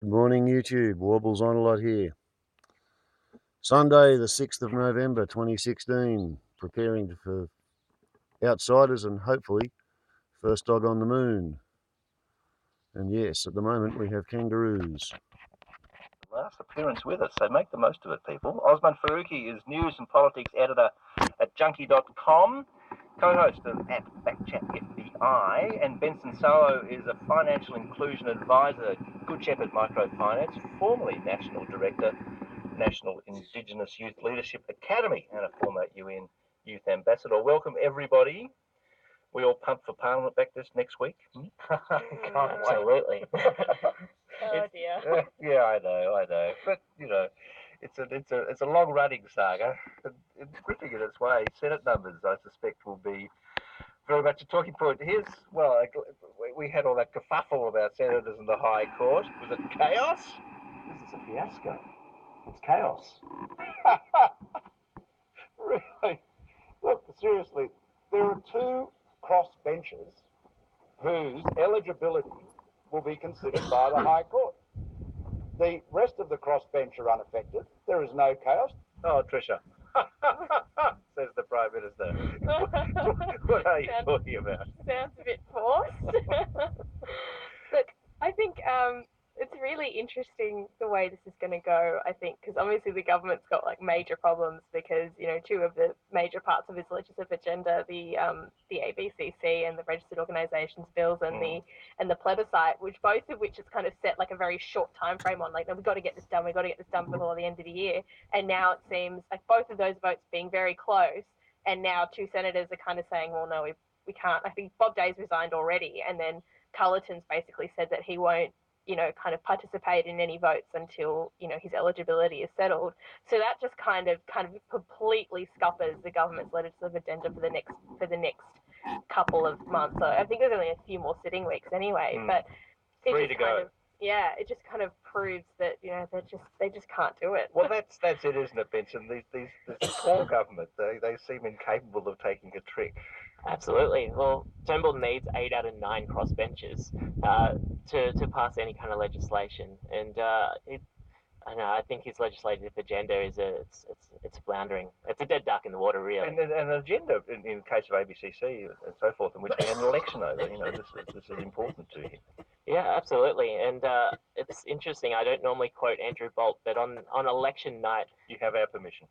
Good morning, YouTube. Wobbles on a lot here. Sunday, the 6th of November, 2016. Preparing for Outsiders and hopefully First Dog on the Moon. And yes, at the moment we have kangaroos. Last appearance with us, so make the most of it, people. Osman Faruqi is news and politics editor at junkie.com, co-host of at BackchatFBI, and Benson Salo is a financial inclusion advisor at Good Shepherd Microfinance, formerly National Director, National Indigenous Youth Leadership Academy, and a former UN Youth Ambassador. Welcome, everybody. We all pumped for Parliament back this next week. Absolutely. Oh dear. Yeah, I know. But it's a long running saga. It's gripping in its way. Senate numbers, I suspect, will be very much a talking point. We had all that kerfuffle about senators in the High Court. Was it chaos? This is a fiasco. It's chaos. Really? Look, seriously, there are two crossbenchers whose eligibility will be considered by the High Court. The rest of the crossbench are unaffected. There is no chaos. Oh, Tricia, says the Prime Minister. What are you talking about? Sounds a bit forced. Look, I think it's really interesting the way this is going to go, I think, because obviously the government's got like major problems because, two of the major parts of its legislative agenda, the ABCC and the Registered Organisations bills and the plebiscite, both of which has kind of set like a very short time frame on, like, no, we've got to get this done before the end of the year. And now it seems like both of those votes being very close, and now two senators are kind of saying, well, no, we can't. I think Bob Day's resigned already, and then Cullerton's basically said that he won't kind of participate in any votes until, his eligibility is settled. So that just kind of completely scuppers the government's legislative agenda for the next couple of months. So I think there's only a few more sitting weeks anyway, but Three to go. It just kind of proves that, they just can't do it. Well, that's it, isn't it, Benson? This small government, they seem incapable of taking a trick. Absolutely. Well, Turnbull needs 8 out of 9 crossbenchers to pass any kind of legislation, and I think his legislative agenda is it's floundering. It's a dead duck in the water, really. And an agenda in the case of ABCC and so forth, in which we had an election over. This is important to him. Yeah, absolutely. And it's interesting. I don't normally quote Andrew Bolt, but on election night, you have our permission.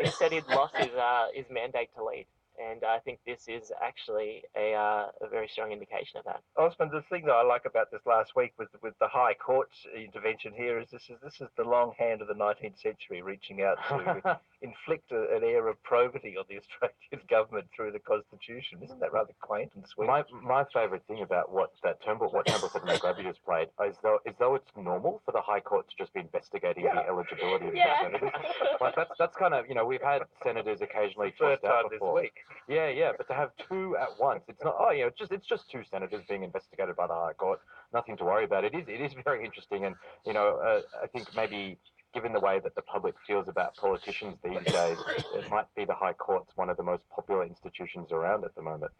He said he'd lost his mandate to lead. And I think this is actually a very strong indication of that. Osman, the thing that I like about this last week with the High Court's intervention here is this is the long hand of the 19th century reaching out to inflict an air of probity on the Australian government through the Constitution. Isn't that rather quaint and sweet? My favourite thing about what Turnbull said in the grab you just played is though it's normal for the High Court to just be investigating the eligibility of the senators. Like that's kind of, we've had senators occasionally tossed out before. This week. Yeah, but to have two at once, it's not. It's just two senators being investigated by the High Court. Nothing to worry about. It is very interesting, and I think maybe given the way that the public feels about politicians these days, it might be the High Court's one of the most popular institutions around at the moment.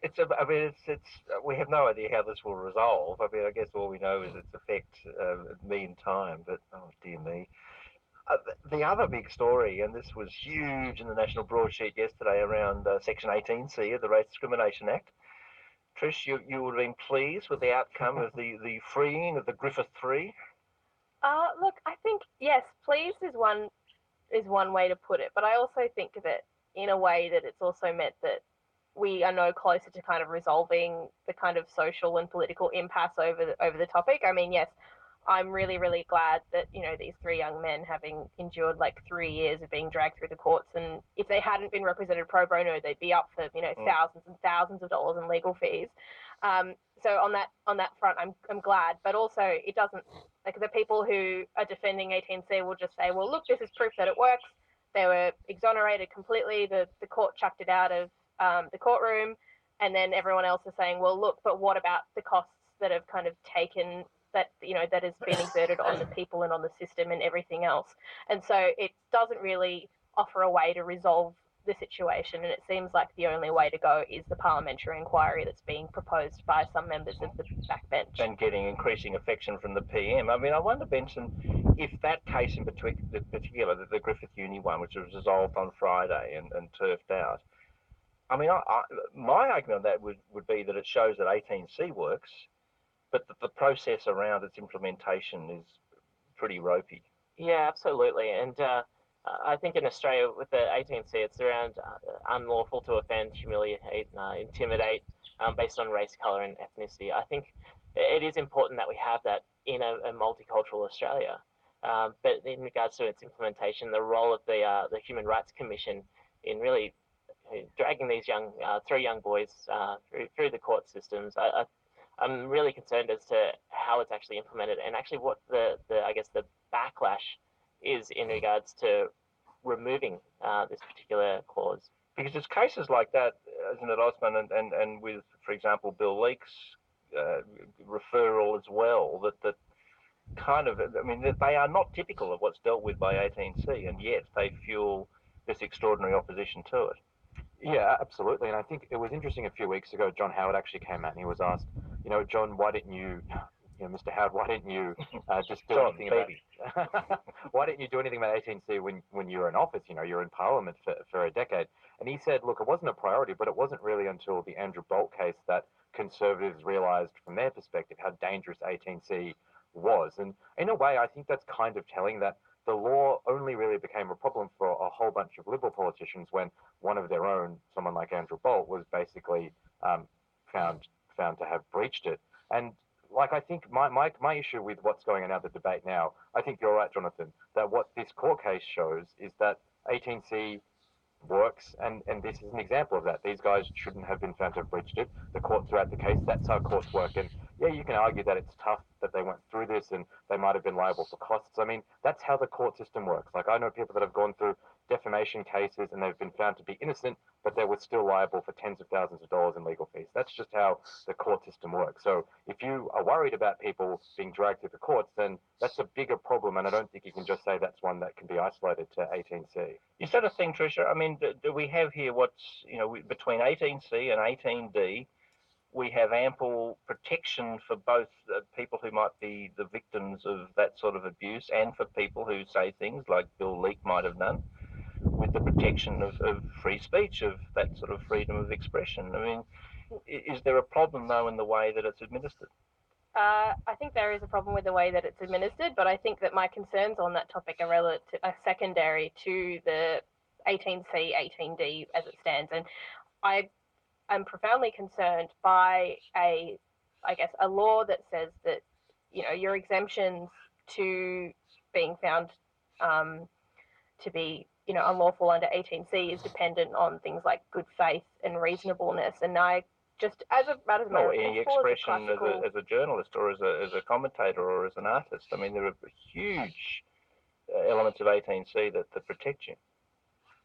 We have no idea how this will resolve. I mean, I guess all we know is its effect mean time. But oh dear me. The other big story, and this was huge in the national broadsheet yesterday around Section 18C of the Race Discrimination Act. Trish, you would have been pleased with the outcome of the freeing of the Griffith Three? Look, I think, yes, pleased is one way to put it, but I also think of it in a way that it's also meant that we are no closer to kind of resolving the kind of social and political impasse over the topic. I mean, yes, I'm really, really glad that, these 3 young men, having endured like 3 years of being dragged through the courts, and if they hadn't been represented pro bono, they'd be up for, thousands and thousands of dollars in legal fees. So on that front, I'm glad, but also it doesn't, like, the people who are defending 18C will just say, well, look, this is proof that it works. They were exonerated completely. The court chucked it out of the courtroom, and then everyone else is saying, well, look, but what about the costs that have kind of taken that has been exerted on the people and on the system and everything else? And so it doesn't really offer a way to resolve the situation, and it seems like the only way to go is the parliamentary inquiry that's being proposed by some members of the backbench. And getting increasing affection from the PM. I mean, I wonder, Benson, if that case in particular, the Griffith Uni one, which was resolved on Friday and turfed out, I mean, my argument on that would be that it shows that 18C works, but that the process around its implementation is pretty ropey. Yeah, absolutely. And I think in Australia with the 18C, it's around unlawful to offend, humiliate, intimidate based on race, colour and ethnicity. I think it is important that we have that in a multicultural Australia. But in regards to its implementation, the role of the Human Rights Commission in really dragging these three young boys through the court systems, I'm really concerned as to how it's actually implemented and actually what the backlash is in regards to removing this particular clause. Because it's cases like that, isn't it, Osman, and with, for example, Bill Leake's referral as well, that kind of, I mean, they are not typical of what's dealt with by 18C, and yet they fuel this extraordinary opposition to it. Yeah, absolutely. And I think it was interesting a few weeks ago, John Howard actually came out and he was asked, John, why didn't you, Mr. Howard, why didn't you just do anything about why didn't you do anything about 18C when you were in office? You're in Parliament for a decade. And he said, look, it wasn't a priority, but it wasn't really until the Andrew Bolt case that Conservatives realised from their perspective how dangerous 18C was. And in a way, I think that's kind of telling that the law only really became a problem for a whole bunch of Liberal politicians when one of their own, someone like Andrew Bolt, was basically found to have breached it. And like, I think my issue with what's going on in the debate now, I think you're right, Jonathan, that what this court case shows is that 18C works, and this is an example of that. These guys shouldn't have been found to have breached it. The court threw out the case. That's how courts work. And yeah, you can argue that it's tough that they went through this and they might have been liable for costs. I mean, that's how the court system works. Like, I know people that have gone through defamation cases and they've been found to be innocent, but they were still liable for tens of thousands of dollars in legal fees. That's just how the court system works. So if you are worried about people being dragged through the courts, then that's a bigger problem, and I don't think you can just say that's one that can be isolated to 18C. Is that a thing, Tricia? I mean, do we have here what's, between 18C and 18D, we have ample protection for both people who might be the victims of that sort of abuse and for people who say things like Bill Leake might have done, with the protection of free speech, of that sort of freedom of expression. I mean, is there a problem, though, in the way that it's administered? I think there is a problem with the way that it's administered, but I think that my concerns on that topic are secondary to the 18C, 18D as it stands. And I'm profoundly concerned by a law that says that, your exemptions to being found to be, unlawful under 18C is dependent on things like good faith and reasonableness. And I just, as a matter of any expression as a journalist or as a commentator or as an artist, I mean, there are huge elements of 18C that protect you.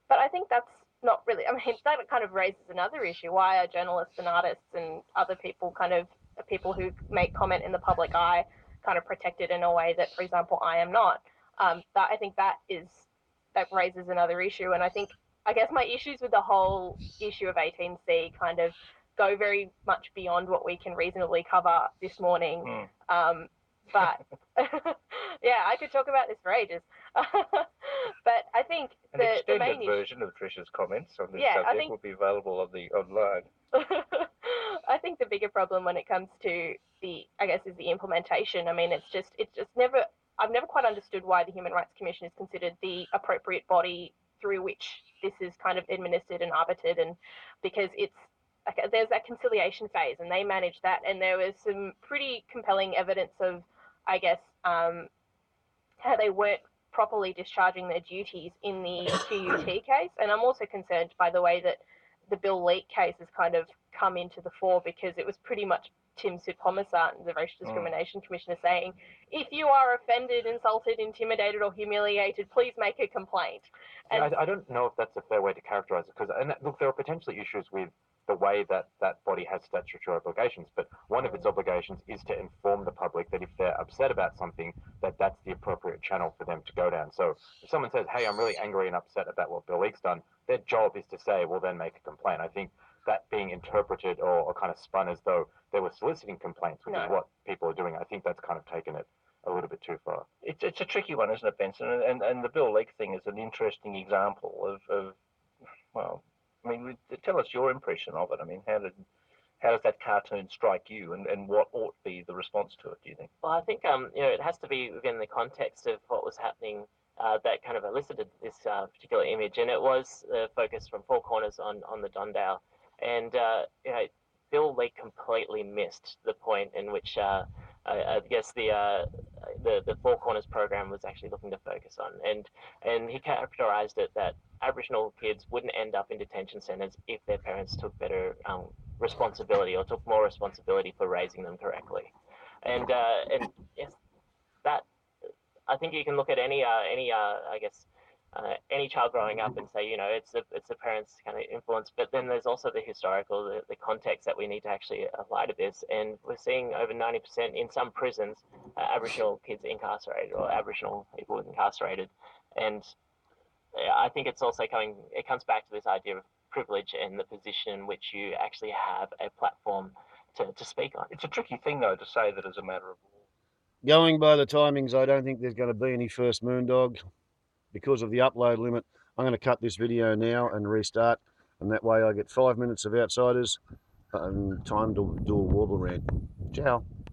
But I think that's not really, I mean, that kind of raises another issue. Why are journalists and artists and other people people who make comment in the public eye kind of protected in a way that, for example, I am not? I think that raises another issue. And I guess my issues with the whole issue of 18C kind of go very much beyond what we can reasonably cover this morning. But yeah, I could talk about this for ages. But I think an extended version of Tricia's comments on this subject will be available online. I think the bigger problem when it comes to is the implementation. I mean, it's just never. I've never quite understood why the Human Rights Commission is considered the appropriate body through which this is kind of administered and arbitered, and because there's that conciliation phase and they manage that, and there was some pretty compelling evidence of, how they weren't properly discharging their duties in the QUT case. And I'm also concerned by the way that the Bill Leake case has kind of come into the fore, because it was pretty much Tim Soutphommasane, the Racial Discrimination Commissioner, saying, if you are offended, insulted, intimidated or humiliated, please make a complaint. And I don't know if that's a fair way to characterise it, because look, there are potentially issues with the way that that body has statutory obligations. But one of its obligations is to inform the public that if they're upset about something, that that's the appropriate channel for them to go down. So if someone says, hey, I'm really angry and upset about what Bill Leake's done, their job is to say, well, then make a complaint. I think that being interpreted or kind of spun as though they were soliciting complaints, which is what people are doing, I think that's kind of taken it a little bit too far. It's a tricky one, isn't it, Benson? And the Bill Leake thing is an interesting example of well, I mean, tell us your impression of it. I mean, how does that cartoon strike you, and what ought to be the response to it, do you think? Well, I think it has to be within the context of what was happening that kind of elicited this particular image, and it was focused from four corners on the Dondale, and Bill Leake completely missed the point in which I guess the Four Corners program was actually looking to focus on, and he characterized it that Aboriginal kids wouldn't end up in detention centres if their parents took better responsibility or took more responsibility for raising them correctly, and yes, that I think you can look at any I guess any child growing up and say, it's the parents' kind of influence, but then there's also the historical, the context that we need to actually apply to this. And we're seeing over 90% in some prisons, Aboriginal kids incarcerated or Aboriginal people incarcerated. And I think it comes back to this idea of privilege and the position in which you actually have a platform to speak on. It's a tricky thing, though, to say that as a matter of law. Going by the timings, I don't think there's going to be any first moondog. Because of the upload limit, I'm going to cut this video now and restart, and that way I get 5 minutes of outsiders and time to do a warble rant. Ciao.